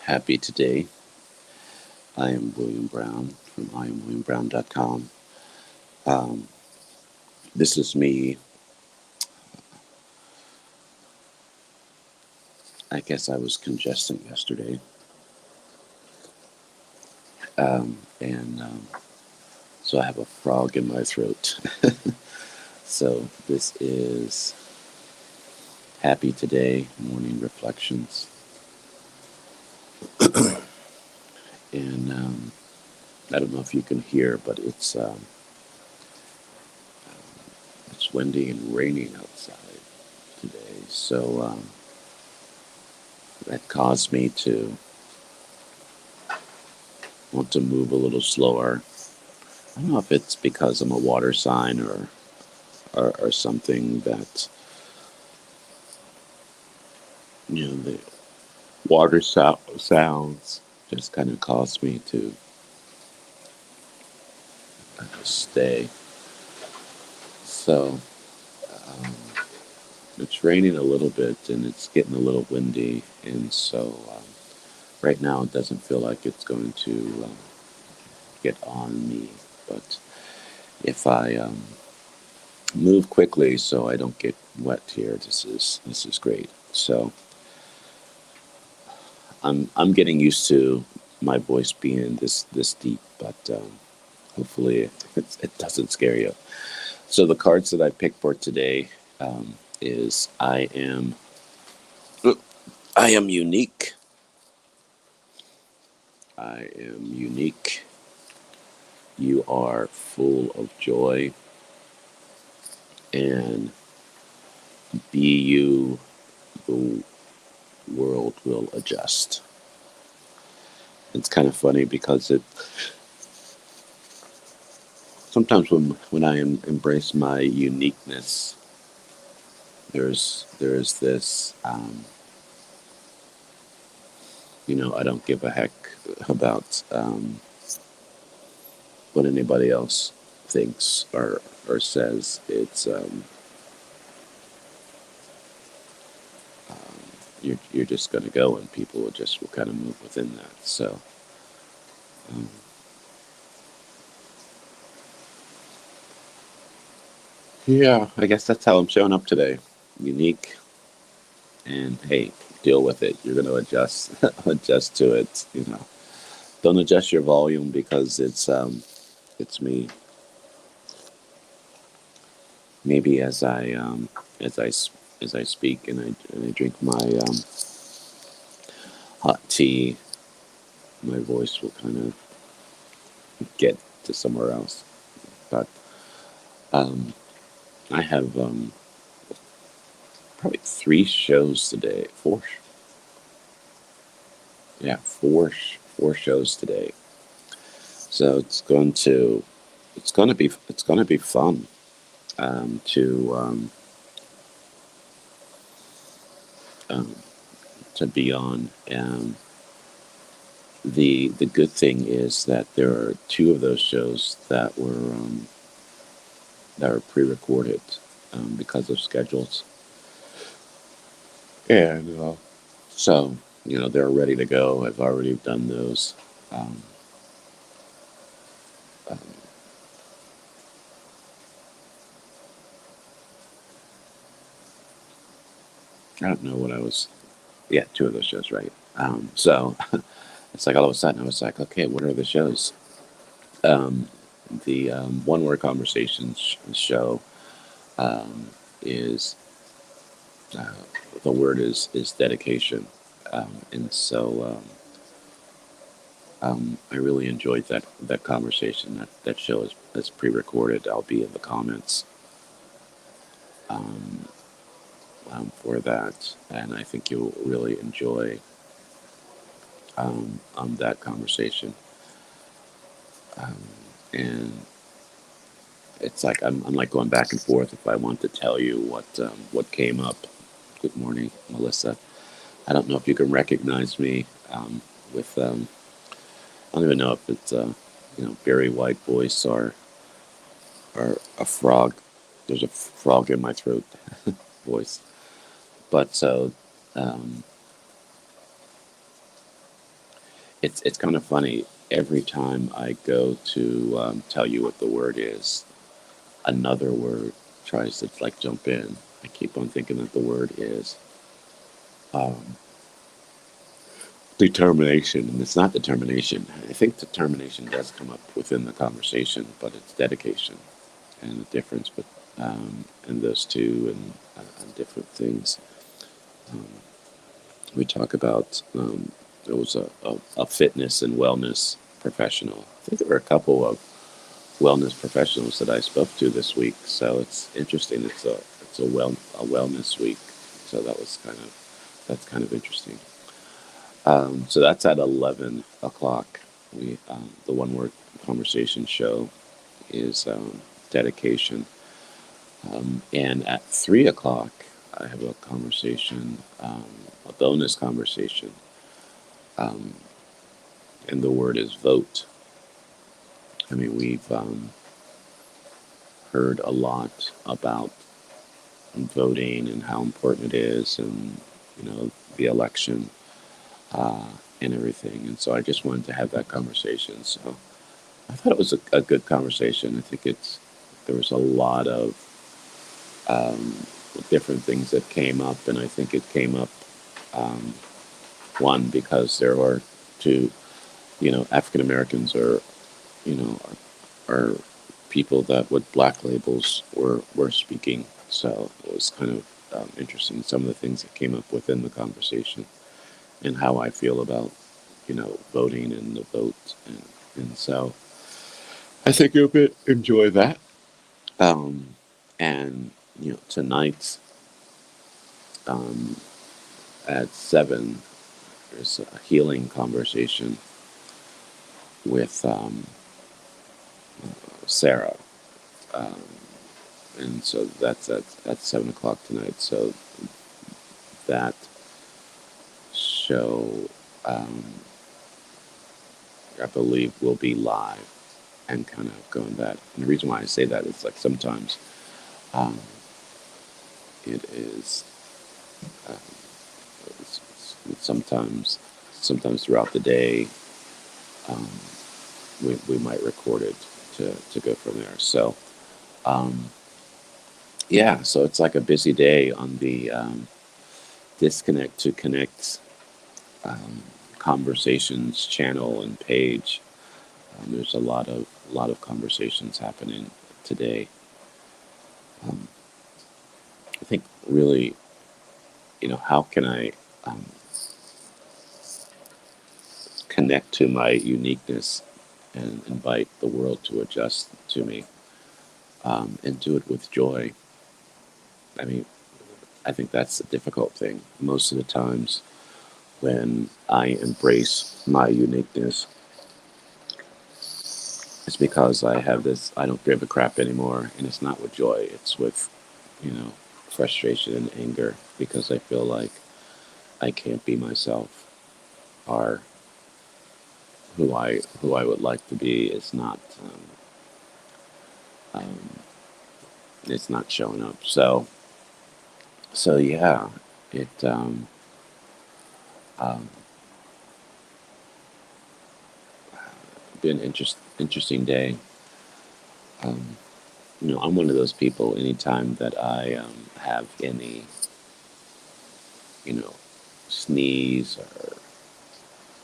happy today. I am William Brown from IamWilliamBrown.com. Um, this is me. I guess I was congesting yesterday, and so I have a frog in my throat. So this is Happy Today Morning Reflections, and I don't know if you can hear, but it's windy and raining outside today. So that caused me to want to move a little slower. I don't know if it's because I'm a water sign or something that, the water sounds just kind of cause me to stay. So um, it's raining a little bit and it's getting a little windy, and so right now it doesn't feel like it's going to get on me. But if I move quickly so I don't get wet here, this is great. So I'm getting used to my voice being this deep, but hopefully it doesn't scare you. So the cards that I picked for today is I am unique. I am unique. You are full of joy, and be you. The world will adjust. It's kind of funny because it sometimes when I embrace my uniqueness, there's this. I don't give a heck about what anybody else thinks or says. You're just going to go, and people will kind of move within that. So um, yeah, I guess that's how I'm showing up today. Unique, and hey, deal with it. You're going to adjust adjust to it. Don't adjust your volume because it's me. Maybe as I as I speak and I drink my hot tea, my voice will kind of get to somewhere else. But um, I have probably three shows today. Four shows today. So it's going to be fun um, to um, um, to be on. The good thing is that there are two of those shows that were pre-recorded because of schedules, and so they're ready to go. I've already done those. Um, um, I don't know what I was. Yeah, two of those shows, right? So it's like all of a sudden I was like, okay, what are the shows? Um, the One Word Conversations show um, is uh, the word is dedication, and so I really enjoyed that conversation. That show is pre-recorded. I'll be in the comments um, for that, and I think you'll really enjoy that conversation. Um, and it's like I'm like going back and forth if I want to tell you what came up. Good morning, Melissa. I don't know if you can recognize me with I don't even know if it's a very white voice or a frog. There's a frog in my throat voice. But so um, it's kind of funny. Every time I go to tell you what the word is, another word tries to like jump in. I keep on thinking that the word is um, determination, and it's not determination. I think determination does come up within the conversation, but it's dedication and the difference, but and those two and different things. Um, we talk about it was a fitness and wellness professional. I think there were a couple of wellness professionals that I spoke to this week, so it's interesting. It's a wellness week, so that's kind of interesting. So that's at 11 o'clock. We the one word conversation show is dedication, and at 3 o'clock I have a conversation, a bonus conversation, um, and the word is vote. I mean, we've heard a lot about voting and how important it is, and the election uh, and everything. And so I just wanted to have that conversation. So I thought it was a good conversation. I think there was a lot of um, different things that came up, and I think it came up um, one because there were two, African Americans you know are people that with black labels were speaking. So it was kind of interesting some of the things that came up within the conversation and how I feel about voting and the vote, and so I think you'll enjoy that. Um, and tonight um, at 7 there's a healing conversation with Sarah. Um, and so that's at 7 o'clock tonight. So that show, um, I believe, will be live and kind of going that. And the reason why I say that is like sometimes um, it is um, sometimes throughout the day um, we might record it to go from there. So um, yeah, so it's like a busy day on the Disconnect to Connect um, conversations channel and page. There's a lot of conversations happening today. Um, I think really, how can I um, connect to my uniqueness and invite the world to adjust to me, and do it with joy. I mean, I think that's the difficult thing. Most of the times when I embrace my uniqueness, it's because I don't give a crap anymore, and it's not with joy. It's with, you know, frustration and anger because I feel like I can't be myself, or who I would like to be is not um, it's not showing up. So yeah, it um, been interesting day. Um, I'm one of those people. Anytime that I have any, you know, sneeze or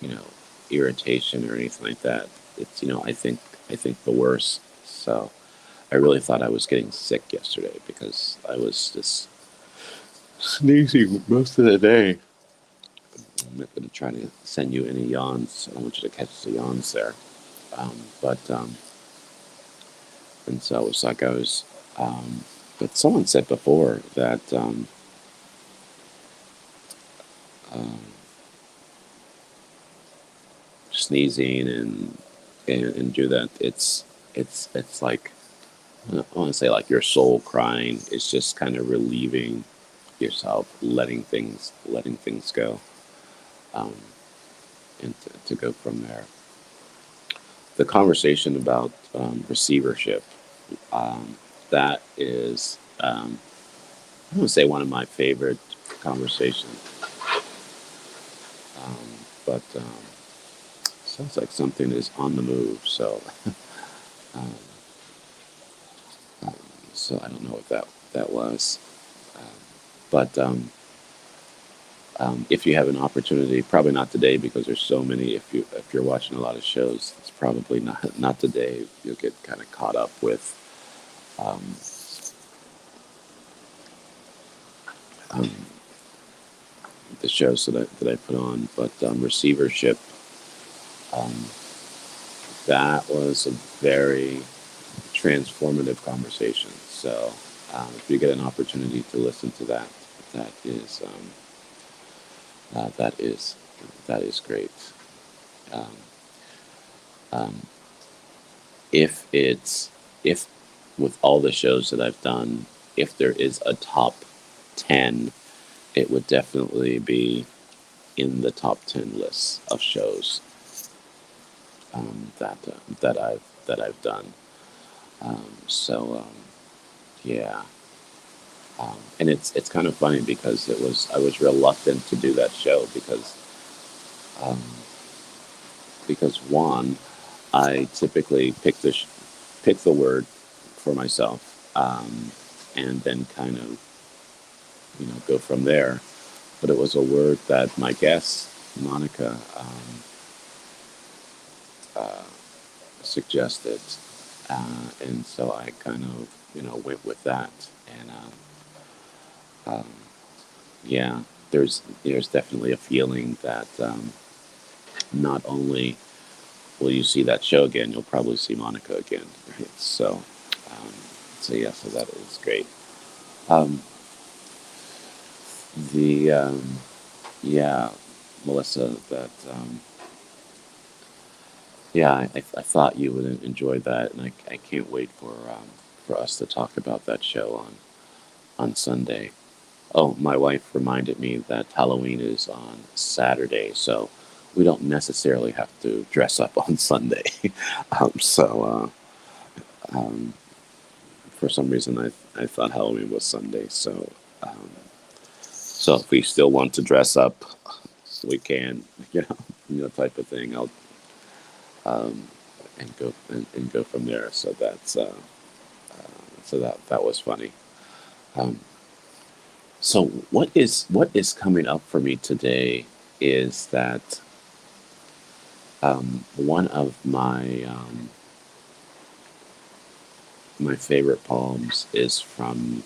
you know, irritation or anything like that, it's I think the worst. So I really thought I was getting sick yesterday because I was just sneezing most of the day. I'm not going to try to send you any yawns. I don't want you to catch the yawns there. But and so it was like I was. But someone said before that um, sneezing and do that. It's like I want to say like your soul crying. It's just kind of relieving yourself, letting things go, um, and to go from there. The conversation about receivership, um, that is, I want to say one of my favorite conversations. But Sounds like something is on the move. Um, um, so I don't know what that was. Um, but if you have an opportunity, probably not today because there's so many. If you're watching a lot of shows, it's probably not today. You'll get kind of caught up with um, um, the shows that I put on. But receivership, um, that was a very transformative conversation. So if you get an opportunity to listen to that, that is uh, that is that is great. Um, um, if with all the shows that I've done, if there is a top 10, it would definitely be in the top 10 lists of shows that I've done. So yeah. And it's kind of funny because I was reluctant to do that show um, because one, I typically pick the word for myself, and then kind of go from there. But it was a word that my guest Monica uh, suggested, and so I kind of went with that. And um, yeah, there's definitely a feeling that not only will you see that show again, you'll probably see Monica again. Right? Um, so that is great. Um, the Yeah, Melissa, that yeah, I thought you would enjoy that, and I can't wait for us to talk about that show on Sunday. Oh, my wife reminded me that Halloween is on Saturday, so we don't necessarily have to dress up on Sunday. Um, for some reason, I thought Halloween was Sunday. So if we still want to dress up, we can, type of thing. I'll um, and go from there. So that was funny. Um, so what is coming up for me today is that one of my favorite poems is from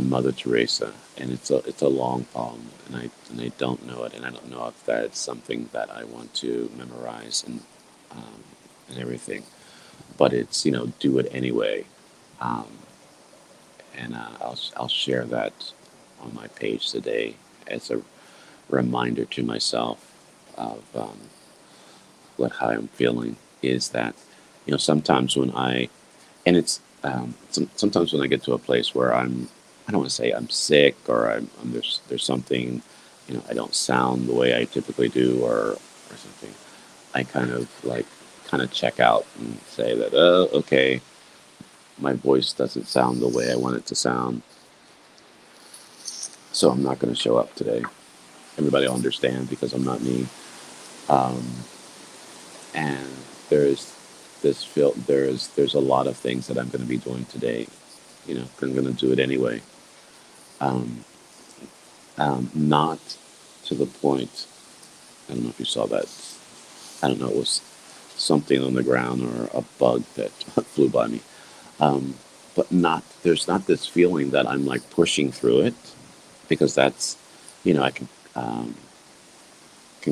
Mother Teresa, and it's a long poem, and I don't know it, and I don't know if that's something that I want to memorize and everything. But it's do it anyway, um, and I'll share that on my page today as a reminder to myself of what how I'm feeling. Is that sometimes when I and it's sometimes when I get to a place where I don't want to say I'm sick or there's something I don't sound the way I typically do or something. I kind of check out and say that okay, my voice doesn't sound the way I want it to sound, so I'm not going to show up today. Everybody will understand because I'm not me. Um, and there's there's a lot of things that I'm going to be doing today. I'm going to do it anyway. Um, not to the point. I don't know if you saw that. I don't know. It was something on the ground or a bug that flew by me. Um, but not there's not this feeling that I'm like pushing through it because that's I can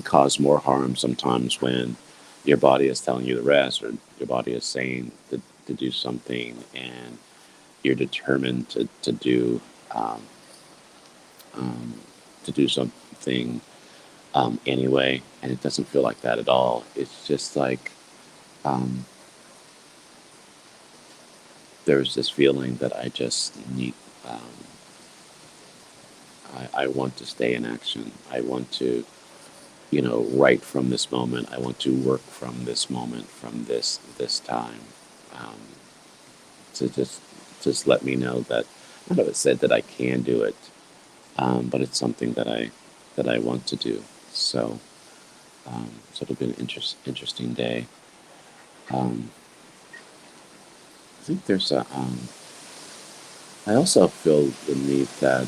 cause more harm sometimes when your body is telling you to rest or your body is saying to do something and you're determined um, um, to do something anyway, and it doesn't feel like that at all. It's just like um, there's this feeling that I just need. Um, I want to stay in action. I want to, write from this moment. I want to work from this moment, from this time, um, to just let me know that I know it said that I can do it, but it's something that I want to do. So So it'll be an interesting day. Um, I think there's a. I also feel the need that,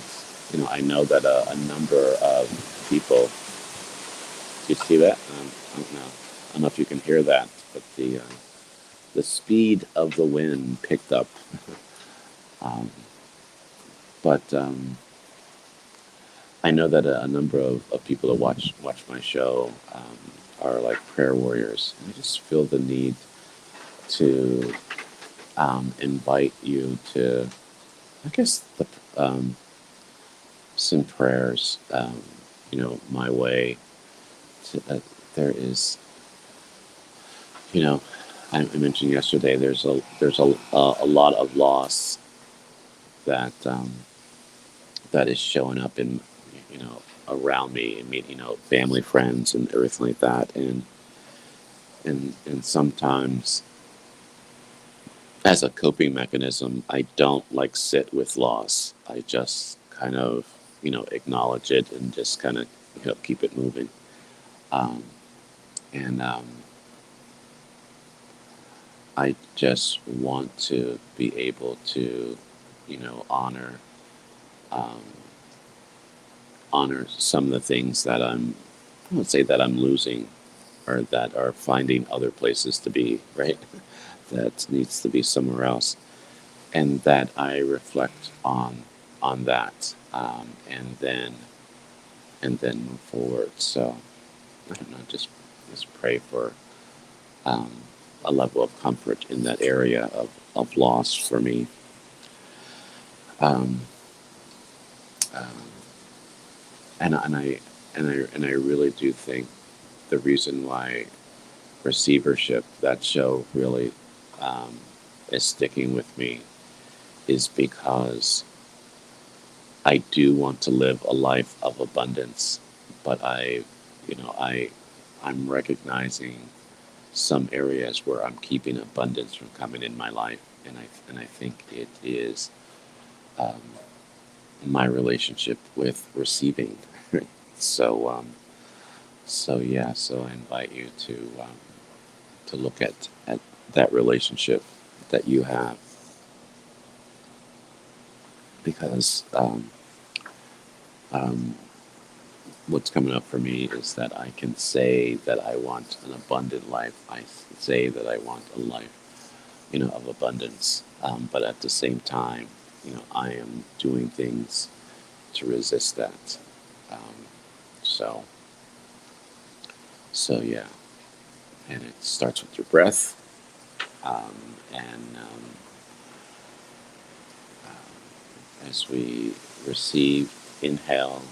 I know that a number of people. Do you see that? I don't know. I don't know if you can hear that, but the speed of the wind picked up. Um, but I know that a number of people that watch my show are like prayer warriors. I just feel the need to invite you to, I guess, send prayers, my way. There is, you know, I mentioned yesterday. There's a lot of loss that that is showing up in, around me. I mean, family, friends, and everything like that, and sometimes as a coping mechanism, I don't like sit with loss. I just kind of, acknowledge it and just kind of, keep it moving. Um, and I just want to be able to, honor, um, honor some of the things that I would say that I'm losing or that are finding other places to be, right? That needs to be somewhere else. And that I reflect on that, and then move forward. So I don't know, just pray for um, a level of comfort in that area of loss for me. Um, um, and I really do think the reason why receivership, that show, really um, is sticking with me is because I do want to live a life of abundance, but I'm recognizing some areas where I'm keeping abundance from coming in my life, and I think it is um, my relationship with receiving. So yeah, so I invite you to look at that relationship that you have, because um, what's coming up for me is that I can say that I want an abundant life. I say that I want a life, of abundance. But at the same time, I am doing things to resist that. Um, so, so yeah, and it starts with your breath, and as we receive, inhale,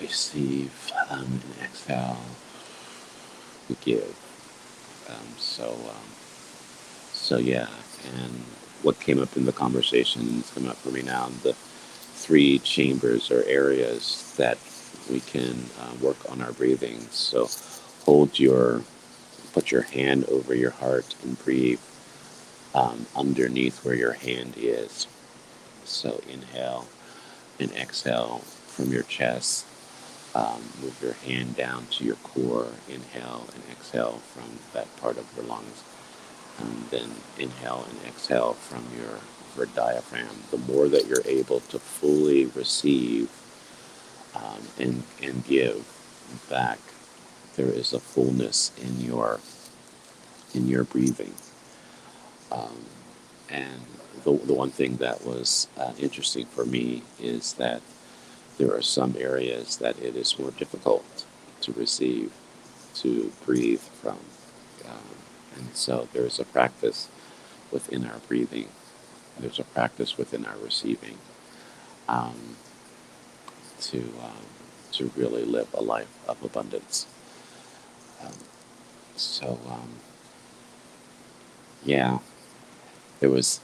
receive, and exhale, we give. So yeah, and what came up in the conversation is coming up for me now. The three chambers or areas that we can work on our breathing. So put your hand over your heart and breathe underneath where your hand is. So inhale and exhale from your chest. Move your hand down to your core. Inhale and exhale from that part of your lungs. And then inhale and exhale from your diaphragm. The more that you're able to fully receive and give back, there is a fullness in your breathing. Um, and the one thing that was interesting for me is that there are some areas that it is more difficult to receive, to breathe from. Um, and so there's a practice within our breathing. There's a practice within our receiving, um, to to really live a life of abundance. Um, so yeah, it was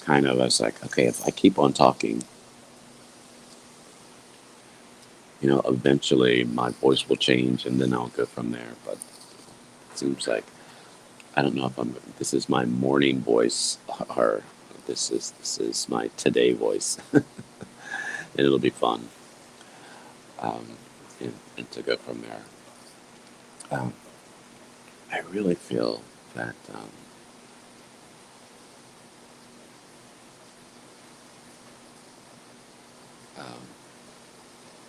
kind of, I was like, okay, if I keep on talking, eventually my voice will change and then I'll go from there. But it seems like, I don't know if this is my morning voice or this is my today voice, and it'll be fun, um, and to go from there. Um, I really feel that um,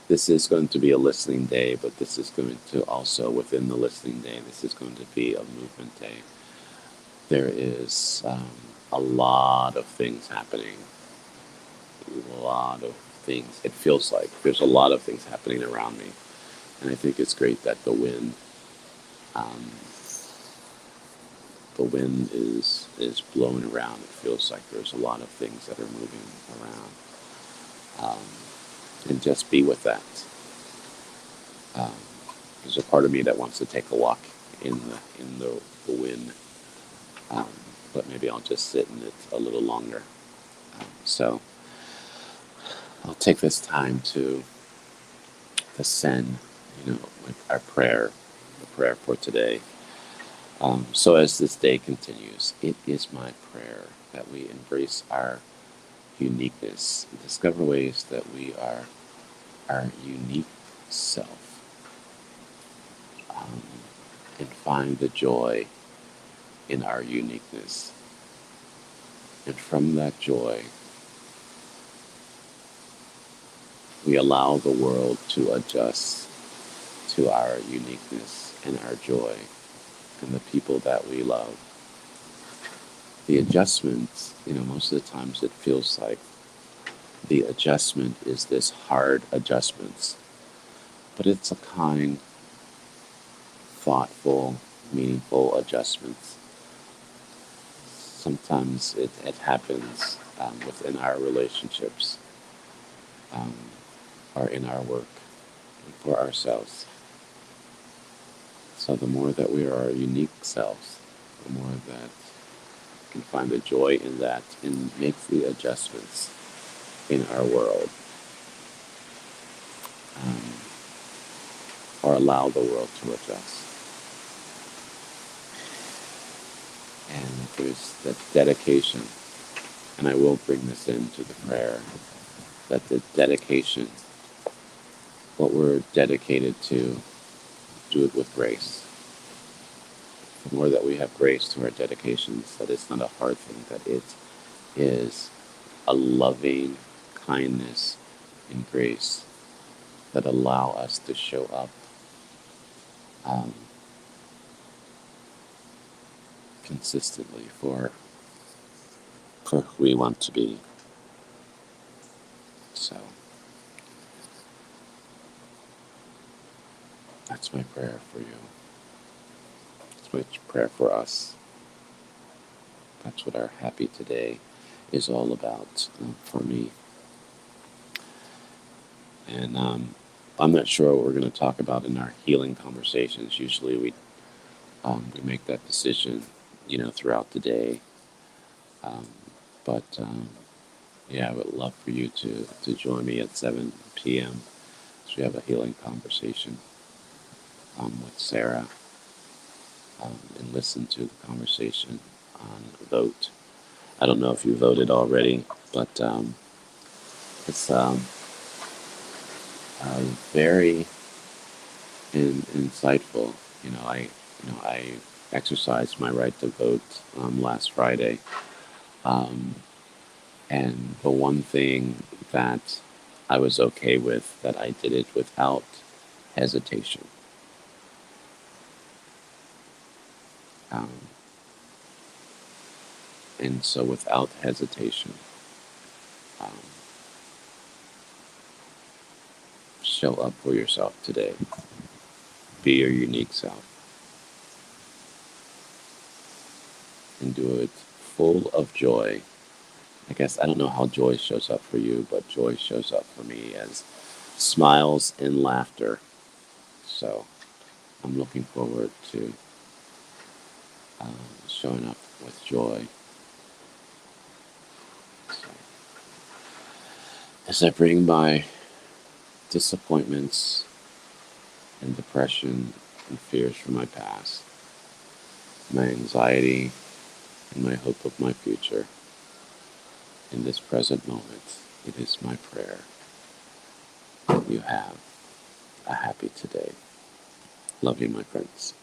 this is going to be a listening day, but this is going to also, within the listening day, this is going to be a movement day. There is a lot of things happening, a lot of things. It feels like there's a lot of things happening around me. And I think it's great that um, the wind is blowing around. It feels like there's a lot of things that are moving around, um, and just be with that. Um, there's a part of me that wants to take a walk in the wind, um, but maybe I'll just sit in it a little longer. So I'll take this time to send, our prayer, the prayer for today. So as this day continues, it is my prayer that we embrace our uniqueness, and discover ways that we are our unique self, um, and find the joy in our uniqueness. And from that joy, we allow the world to adjust to our uniqueness and our joy and the people that we love. The adjustments, most of the times it feels like the adjustment is this hard adjustments, but it's a kind, thoughtful, meaningful adjustments. Sometimes it happens within our relationships, um, or in our work and for ourselves. So the more that we are our unique selves, the more that we can find the joy in that and make the adjustments in our world, um, or allow the world to adjust. And there's that dedication, and I will bring this into the prayer, that the dedication, what we're dedicated to, do it with grace. The more that we have grace to our dedications, that it's not a hard thing, that it is a loving kindness and grace that allow us to show up um, consistently for who we want to be. So that's my prayer for you. It's my prayer for us. That's what our happy today is all about, for me. And I'm not sure what we're going to talk about in our healing conversations. Usually we make that decision, throughout the day. Um, but yeah, I would love for you to join me at 7 p.m. So we have a healing conversation with Sarah, and listen to the conversation on vote. I don't know if you voted already, but it's very insightful. I exercised my right to vote last Friday, um, and the one thing that I was okay with, that I did it without hesitation. Um, and so, without hesitation, um, show up for yourself today. Be your unique self, and do it full of joy. I guess I don't know how joy shows up for you, but joy shows up for me as smiles and laughter. So I'm looking forward to showing up with joy. So, as I bring my disappointments and depression and fears from my past, my anxiety and my hope of my future, in this present moment, it is my prayer that you have a happy today. Love you, my friends.